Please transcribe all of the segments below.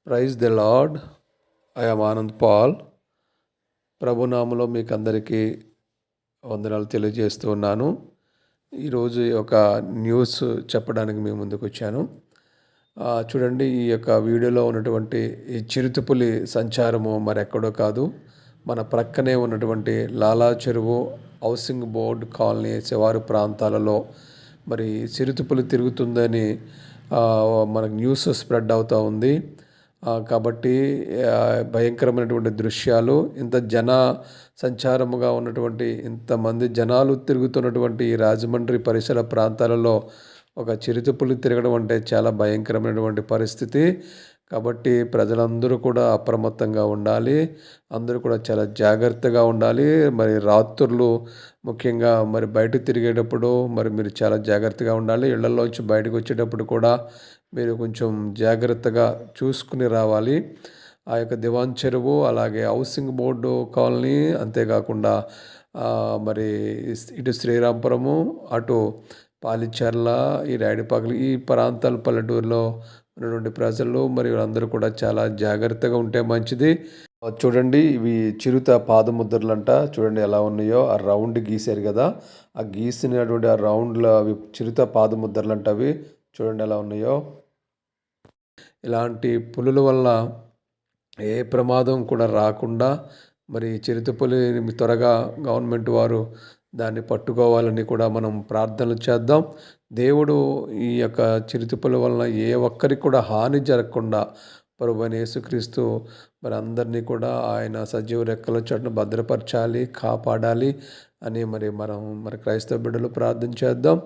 Praise the lord. I am Anand Paul. ప్రభునామలో మీకు అందరికీ వందనాలు తెలియజేస్తూ ఉన్నాను. ఈరోజు ఒక న్యూస్ చెప్పడానికి మీ ముందుకు వచ్చాను. చూడండి, ఈ యొక్క వీడియోలో ఉన్నటువంటి ఈ చిరుతపులి సంచారము మరెక్కడో కాదు, మన ప్రక్కనే ఉన్నటువంటి లాలా చెరువు హౌసింగ్ బోర్డ్ కాలనీ శివారు ప్రాంతాలలో మరి చిరుతపులి తిరుగుతుందని మనకు న్యూస్ స్ప్రెడ్ అవుతూ ఉంది. కాబట్టి భయంకరమైనటువంటి దృశ్యాలు, ఇంత సంచారముగా ఉన్నటువంటి ఇంతమంది జనాలు తిరుగుతున్నటువంటి ఈ రాజమండ్రి పరిసర ప్రాంతాలలో ఒక చిరుతపులి తిరగడం అంటే చాలా భయంకరమైనటువంటి పరిస్థితి. కాబట్టి ప్రజలందరూ కూడా అప్రమత్తంగా ఉండాలి. అందరూ కూడా చాలా జాగ్రత్తగా ఉండాలి. మరి రాత్రులు ముఖ్యంగా మరి బయట తిరిగేటప్పుడు మరి మీరు చాలా జాగ్రత్తగా ఉండాలి. ఇళ్లలోంచి బయటకు వచ్చేటప్పుడు కూడా మీరు కొంచెం జాగ్రత్తగా చూసుకుని రావాలి. ఆ యొక్క దివాన్ చెరువు, అలాగే హౌసింగ్ బోర్డు కాలనీ, అంతేకాకుండా మరి ఇటు శ్రీరాంపురము, అటు పాలిచర్ల, ఈ రాయుడుపాకలు, ఈ ప్రాంతాల పల్లెటూరులో ఉన్నటువంటి ప్రజలు మరియు అందరూ కూడా చాలా జాగ్రత్తగా ఉంటే మంచిది. చూడండి, ఇవి చిరుత పాదముద్రలంట. చూడండి ఎలా ఉన్నాయో. ఆ రౌండ్ గీశారు కదా, ఆ గీసినటువంటి ఆ రౌండ్లో అవి చిరుత పాదముద్రలంట. అవి చూడండి ఎలా ఉన్నాయో. ఇలాంటి పులుల వల్ల ఏ ప్రమాదం కూడా రాకుండా మరి చిరుతపులిని త్వరగా గవర్నమెంట్ వారు దాన్ని పట్టుకోవాలని కూడా మనం ప్రార్థనలు చేద్దాం. దేవుడు ఈ యొక్క చిరుతపులి వలన ఏ ఒక్కరికి కూడా హాని జరగకుండా ప్రభువైన యేసుక్రీస్తు మరి అందరినీ కూడా ఆయన సజీవ రెక్కల చోటున భద్రపరచాలి, కాపాడాలి అని మరి క్రైస్తవ బిడ్డలు ప్రార్థన చేద్దాం.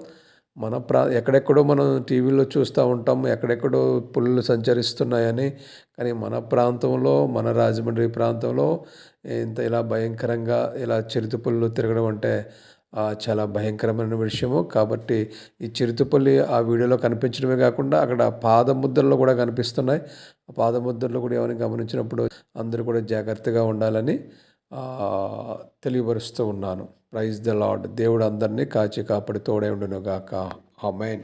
ఎక్కడెక్కడో మనం టీవీలో చూస్తూ ఉంటాం, ఎక్కడెక్కడో పులులు సంచరిస్తున్నాయని. కానీ మన ప్రాంతంలో, మన రాజమండ్రి ప్రాంతంలో ఇలా భయంకరంగా ఇలా చిరుతపులులు తిరగడం అంటే చాలా భయంకరమైన విషయము. కాబట్టి ఈ చిరుతపులి ఆ వీడియోలో కనిపించడమే కాకుండా అక్కడ పాదముద్రలు కూడా కనిపిస్తున్నాయి. ఆ పాదముద్రలు కూడా ఏమైనా గమనించినప్పుడు అందరూ కూడా జాగ్రత్తగా ఉండాలని తెలియపరుస్తూ ఉన్నాను. Praise the lord. దేవుడు అందరినీ కాచి కాపాడి తోడై ఉండును గాక. ఆమేన్.